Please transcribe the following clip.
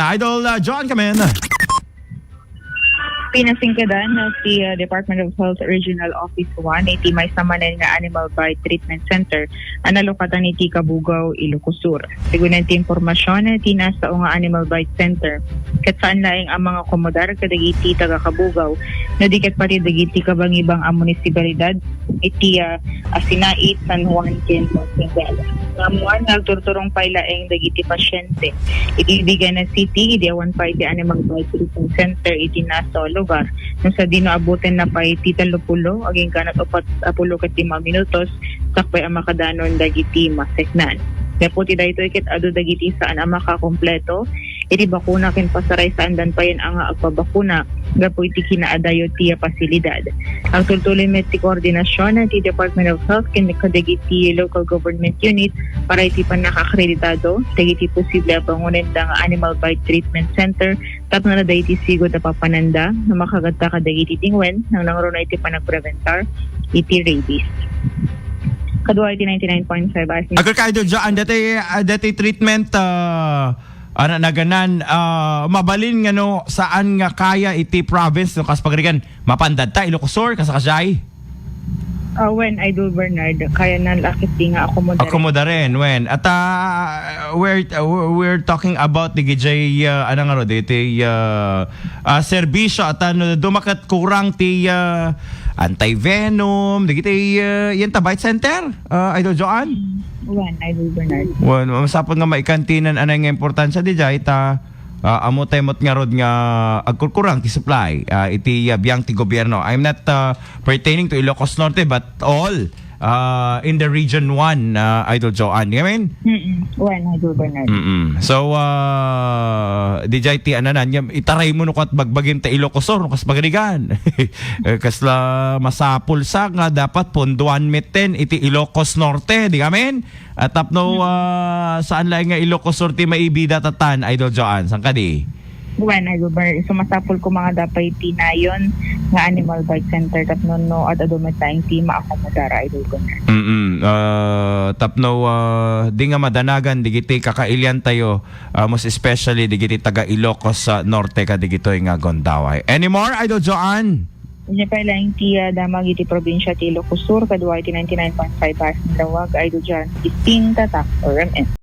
Idol John, come in. Pinasingkadan na si Department of Health Regional Office 1 iti may samanan nga Animal Bite Treatment Center ang nalukatan iti Kabugaw, Ilocos Sur. Sigunan ti impormasyon iti nasa nga Animal Bite Center kat saan laing ang mga komodar kadagiti taga Kabugaw na dikat pati dagiti kabangibang ang munisipalidad iti Asinait, San Juan, Quezon, Singala. Namuan nagturturong pailaeng dagiti pasyente iti Biganan City iti awan pa iti Animal Bite Treatment Center iti nasa lugar nung sa dino abutin na pa iti 30 aging kanat 45 minutos sakpay ang makadanon dagiti maseknan. Daputi dayto ikit ado dagiti saan ang makakompleto iti bakuna ken pasaray saan dan pa yan ang agpabakuna gapu iti kinaadayo ti pasilidad. Ang tultuloy met ti koordinasyon ti Department of Health ken kadagiti local government unit para iti panakakreditado dagiti posible a bangunan da nga Animal Bite Treatment Center tapno na dagiti sigod na papananda na makagata kadagiti tingwen nang nangaroon na iti panagpreventar iti rabies. Kadua iti 99.5 Agad ka Idol John, dati treatment naganan mabalin nga no saan nga kaya iti province no kas pagrigan mapandad ta Ilocos Sur kasakasay. When Idol Bernard kaya na lakit di nga akomoda rin when at we're talking about the GJ ano nga ro diti serbisyo at dumakat kurang ti anti-venom digiti yan ta Bite Center Idol Joan. When Idol Bernard. Well, masapon nga maikantinan anay nga importansya di jay ta amot-emot nga rod nga agkurkurang ti supply iti biyang ti gobyerno. I'm not pertaining to Ilocos Norte but all in the region 1 Idol Joan. You mean? When Idol Bernard. So DJ ti ananan itaray mo no kat bagbagin ta Ilocos Sur no kas bagrigan. Kasla masapul sa nga dapat ponduan meten iti Ilocos Norte, di amen? At tapno saan lang nga Ilocos Sur ti maibida tatan Idol Joan sang kadi? When Idol Bernard sumasapul ko mga dapay tinayon nga Animal Bite Center tapno no at adumatayng ti maakomodara Idol Bernard. Tapno di nga madanagan digiti kakailyan tayo most especially digiti taga Ilocos Norte ka digitoy nga Gondaway. Anymore Idol Joan? Inya pa lang ti damag iti probinsya ti Ilocos Sur kadua iti 99.5 Lawag Idol Joan. Isting tatak or MS.